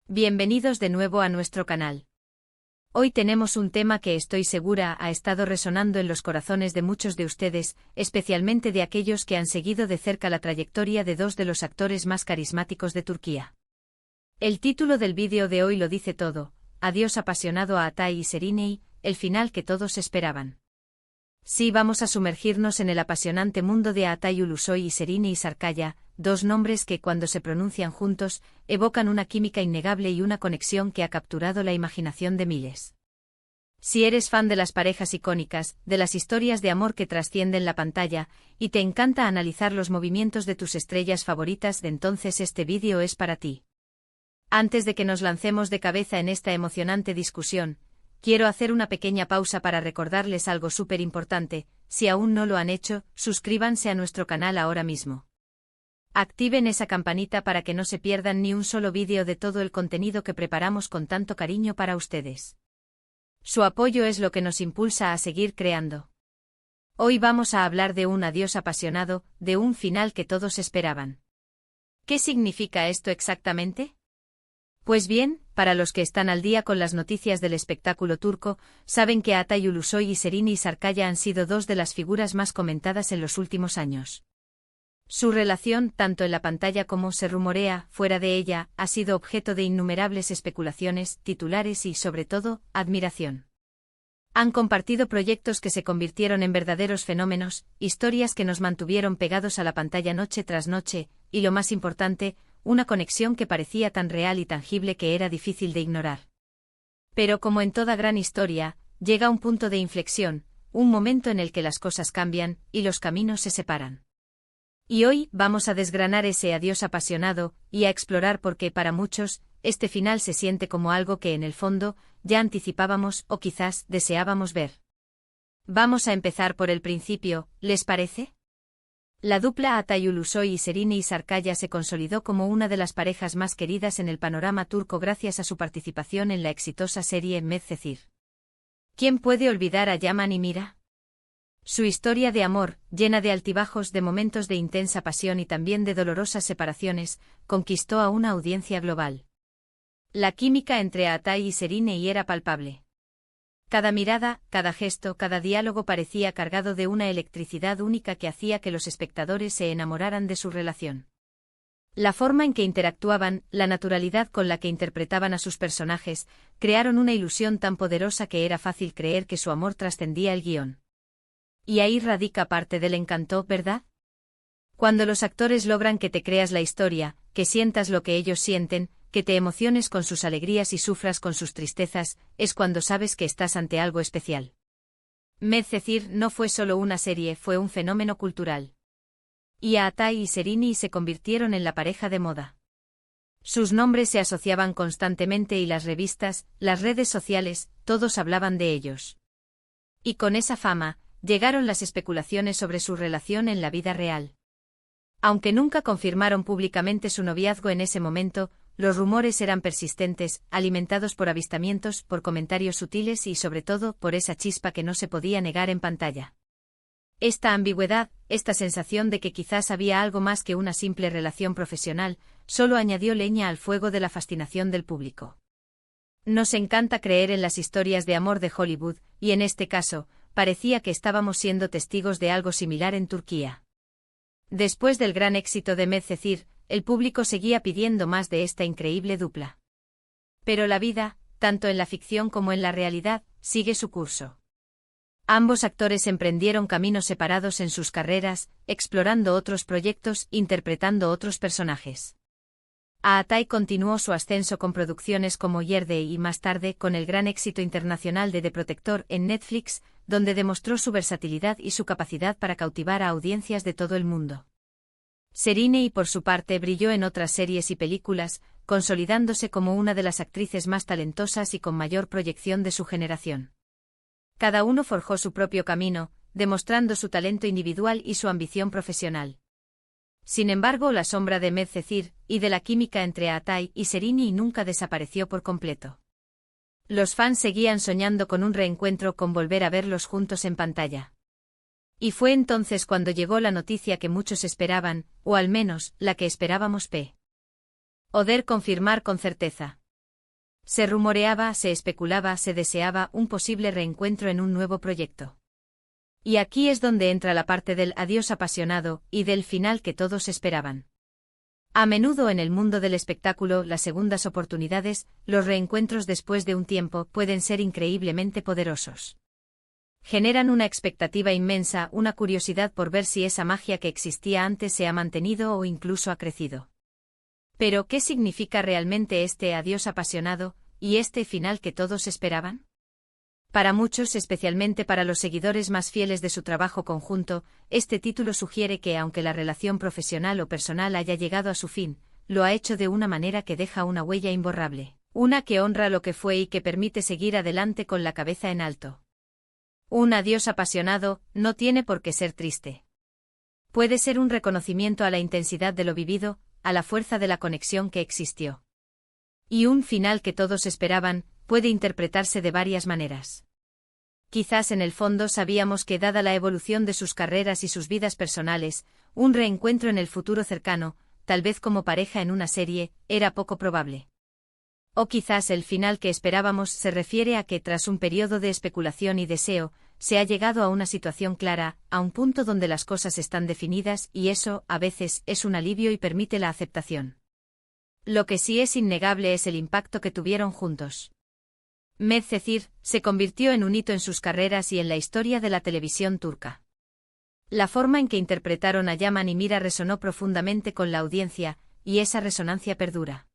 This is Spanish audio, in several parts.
Bienvenidos de nuevo a nuestro canal. Hoy tenemos un tema que estoy segura ha estado resonando en los corazones de muchos de ustedes, especialmente de aquellos que han seguido de cerca la trayectoria de dos de los actores más carismáticos de Turquía. El título del vídeo de hoy lo dice todo: adiós apasionado a Atay y Serenay, el final que todos esperaban. Sí, vamos a sumergirnos en el apasionante mundo de Atay Ulusoy y Serenay Sarıkaya, dos nombres que cuando se pronuncian juntos, evocan una química innegable y una conexión que ha capturado la imaginación de miles. Si eres fan de las parejas icónicas, de las historias de amor que trascienden la pantalla, y te encanta analizar los movimientos de tus estrellas favoritas, entonces este vídeo es para ti. Antes de que nos lancemos de cabeza en esta emocionante discusión, quiero hacer una pequeña pausa para recordarles algo súper importante. Si aún no lo han hecho, suscríbanse a nuestro canal ahora mismo. Activen esa campanita para que no se pierdan ni un solo vídeo de todo el contenido que preparamos con tanto cariño para ustedes. Su apoyo es lo que nos impulsa a seguir creando. Hoy vamos a hablar de un adiós apasionado, de un final que todos esperaban. ¿Qué significa esto exactamente? Pues bien, para los que están al día con las noticias del espectáculo turco, saben que Atay Ulusoy y Serenay Sarıkaya han sido dos de las figuras más comentadas en los últimos años. Su relación, tanto en la pantalla como se rumorea fuera de ella, ha sido objeto de innumerables especulaciones, titulares y, sobre todo, admiración. Han compartido proyectos que se convirtieron en verdaderos fenómenos, historias que nos mantuvieron pegados a la pantalla noche tras noche, y lo más importante, una conexión que parecía tan real y tangible que era difícil de ignorar. Pero como en toda gran historia, llega un punto de inflexión, un momento en el que las cosas cambian, y los caminos se separan. Y hoy vamos a desgranar ese adiós apasionado, y a explorar por qué para muchos, este final se siente como algo que en el fondo, ya anticipábamos o quizás deseábamos ver. Vamos a empezar por el principio, ¿les parece? La dupla Atay Ulusoy y Serenay Sarıkaya se consolidó como una de las parejas más queridas en el panorama turco gracias a su participación en la exitosa serie Medcezir. ¿Quién puede olvidar a Yaman y Mira? Su historia de amor, llena de altibajos, de momentos de intensa pasión y también de dolorosas separaciones, conquistó a una audiencia global. La química entre Atay y Serenay era palpable. Cada mirada, cada gesto, cada diálogo parecía cargado de una electricidad única que hacía que los espectadores se enamoraran de su relación. La forma en que interactuaban, la naturalidad con la que interpretaban a sus personajes, crearon una ilusión tan poderosa que era fácil creer que su amor trascendía el guión. Y ahí radica parte del encanto, ¿verdad? Cuando los actores logran que te creas la historia, que sientas lo que ellos sienten, que te emociones con sus alegrías y sufras con sus tristezas, es cuando sabes que estás ante algo especial. Medcezir no fue solo una serie, fue un fenómeno cultural. Y Atay y Serenay se convirtieron en la pareja de moda. Sus nombres se asociaban constantemente y las revistas, las redes sociales, todos hablaban de ellos. Y con esa fama, llegaron las especulaciones sobre su relación en la vida real. Aunque nunca confirmaron públicamente su noviazgo en ese momento, los rumores eran persistentes, alimentados por avistamientos, por comentarios sutiles y sobre todo por esa chispa que no se podía negar en pantalla. Esta ambigüedad, esta sensación de que quizás había algo más que una simple relación profesional, solo añadió leña al fuego de la fascinación del público. Nos encanta creer en las historias de amor de Hollywood, y en este caso, parecía que estábamos siendo testigos de algo similar en Turquía. Después del gran éxito de Medcezir, el público seguía pidiendo más de esta increíble dupla. Pero la vida, tanto en la ficción como en la realidad, sigue su curso. Ambos actores emprendieron caminos separados en sus carreras, explorando otros proyectos, interpretando otros personajes. Atay continuó su ascenso con producciones como Yerde y más tarde con el gran éxito internacional de The Protector en Netflix, donde demostró su versatilidad y su capacidad para cautivar a audiencias de todo el mundo. Serenay, por su parte, brilló en otras series y películas, consolidándose como una de las actrices más talentosas y con mayor proyección de su generación. Cada uno forjó su propio camino, demostrando su talento individual y su ambición profesional. Sin embargo, la sombra de Medcezir y de la química entre Atay y Serenay nunca desapareció por completo. Los fans seguían soñando con un reencuentro, con volver a verlos juntos en pantalla. Y fue entonces cuando llegó la noticia que muchos esperaban, o al menos, la que esperábamos. Poder confirmar con certeza. Se rumoreaba, se especulaba, se deseaba un posible reencuentro en un nuevo proyecto. Y aquí es donde entra la parte del adiós apasionado y del final que todos esperaban. A menudo en el mundo del espectáculo, las segundas oportunidades, los reencuentros después de un tiempo, pueden ser increíblemente poderosos. Generan una expectativa inmensa, una curiosidad por ver si esa magia que existía antes se ha mantenido o incluso ha crecido. Pero, ¿qué significa realmente este adiós apasionado y este final que todos esperaban? Para muchos, especialmente para los seguidores más fieles de su trabajo conjunto, este título sugiere que aunque la relación profesional o personal haya llegado a su fin, lo ha hecho de una manera que deja una huella imborrable, una que honra lo que fue y que permite seguir adelante con la cabeza en alto. Un adiós apasionado no tiene por qué ser triste. Puede ser un reconocimiento a la intensidad de lo vivido, a la fuerza de la conexión que existió. Y un final que todos esperaban, puede interpretarse de varias maneras. Quizás en el fondo sabíamos que, dada la evolución de sus carreras y sus vidas personales, un reencuentro en el futuro cercano, tal vez como pareja en una serie, era poco probable. O quizás el final que esperábamos se refiere a que, tras un periodo de especulación y deseo, se ha llegado a una situación clara, a un punto donde las cosas están definidas y eso, a veces, es un alivio y permite la aceptación. Lo que sí es innegable es el impacto que tuvieron juntos. Medcezir se convirtió en un hito en sus carreras y en la historia de la televisión turca. La forma en que interpretaron a Yaman y Mira resonó profundamente con la audiencia, y esa resonancia perdura.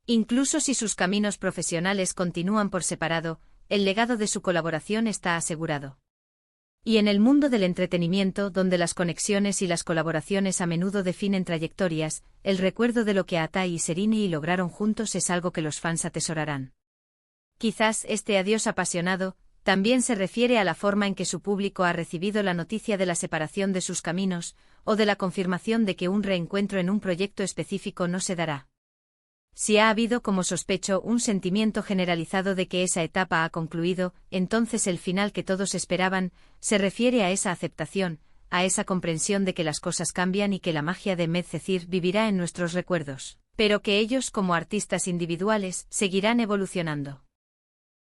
Incluso si sus caminos profesionales continúan por separado, el legado de su colaboración está asegurado. Y en el mundo del entretenimiento, donde las conexiones y las colaboraciones a menudo definen trayectorias, el recuerdo de lo que Atay y Serini lograron juntos es algo que los fans atesorarán. Quizás este adiós apasionado también se refiere a la forma en que su público ha recibido la noticia de la separación de sus caminos, o de la confirmación de que un reencuentro en un proyecto específico no se dará. Si ha habido, como sospecho, un sentimiento generalizado de que esa etapa ha concluido, entonces el final que todos esperaban se refiere a esa aceptación, a esa comprensión de que las cosas cambian y que la magia de Medcezir vivirá en nuestros recuerdos, pero que ellos, como artistas individuales, seguirán evolucionando.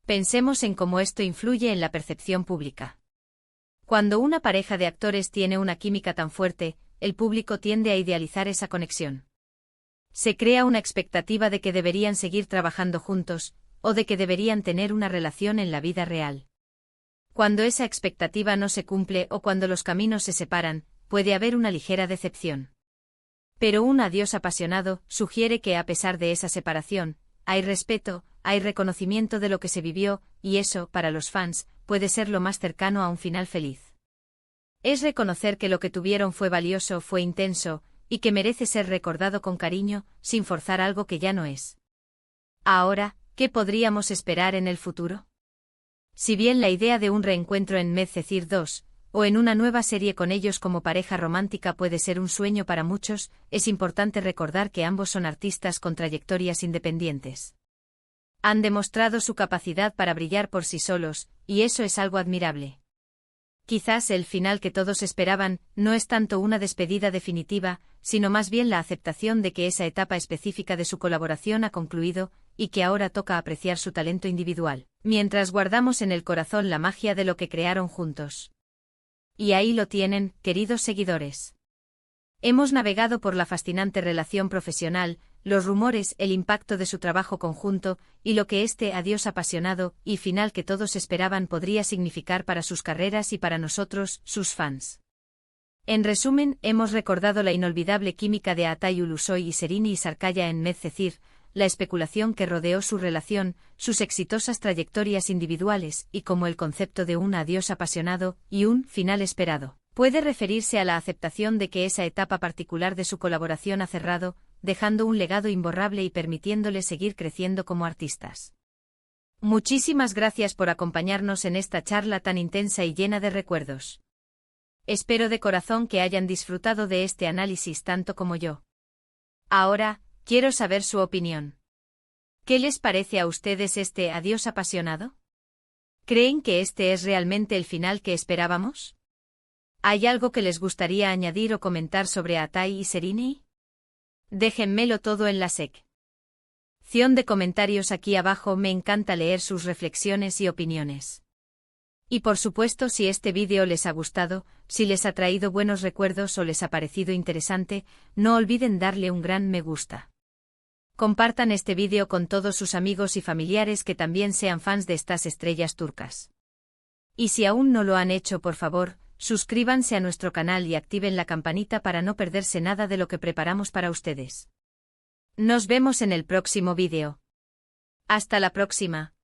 Pensemos en cómo esto influye en la percepción pública. Cuando una pareja de actores tiene una química tan fuerte, el público tiende a idealizar esa conexión. Se crea una expectativa de que deberían seguir trabajando juntos, o de que deberían tener una relación en la vida real. Cuando esa expectativa no se cumple o cuando los caminos se separan, puede haber una ligera decepción. Pero un adiós apasionado sugiere que, a pesar de esa separación, hay respeto, hay reconocimiento de lo que se vivió, y eso, para los fans, puede ser lo más cercano a un final feliz. Es reconocer que lo que tuvieron fue valioso, fue intenso, y que merece ser recordado con cariño, sin forzar algo que ya no es. Ahora, ¿qué podríamos esperar en el futuro? Si bien la idea de un reencuentro en Medcezir 2, o en una nueva serie con ellos como pareja romántica puede ser un sueño para muchos, es importante recordar que ambos son artistas con trayectorias independientes. Han demostrado su capacidad para brillar por sí solos, y eso es algo admirable. Quizás el final que todos esperaban no es tanto una despedida definitiva, sino más bien la aceptación de que esa etapa específica de su colaboración ha concluido, y que ahora toca apreciar su talento individual, mientras guardamos en el corazón la magia de lo que crearon juntos. Y ahí lo tienen, queridos seguidores. Hemos navegado por la fascinante relación profesional, los rumores, el impacto de su trabajo conjunto, y lo que este adiós apasionado y final que todos esperaban podría significar para sus carreras y para nosotros, sus fans. En resumen, hemos recordado la inolvidable química de Atay Ulusoy y Serini Sarkaya en Medcezir, la especulación que rodeó su relación, sus exitosas trayectorias individuales y cómo el concepto de un adiós apasionado y un final esperado puede referirse a la aceptación de que esa etapa particular de su colaboración ha cerrado, dejando un legado imborrable y permitiéndole seguir creciendo como artistas. Muchísimas gracias por acompañarnos en esta charla tan intensa y llena de recuerdos. Espero de corazón que hayan disfrutado de este análisis tanto como yo. Ahora, quiero saber su opinión. ¿Qué les parece a ustedes este adiós apasionado? ¿Creen que este es realmente el final que esperábamos? ¿Hay algo que les gustaría añadir o comentar sobre Atay y Serini? Déjenmelo todo en la sec. sección de comentarios aquí abajo. Me encanta leer sus reflexiones y opiniones. Y por supuesto, si este vídeo les ha gustado, si les ha traído buenos recuerdos o les ha parecido interesante, no olviden darle un gran me gusta. Compartan este vídeo con todos sus amigos y familiares que también sean fans de estas estrellas turcas. Y si aún no lo han hecho, por favor, suscríbanse a nuestro canal y activen la campanita para no perderse nada de lo que preparamos para ustedes. Nos vemos en el próximo vídeo. Hasta la próxima.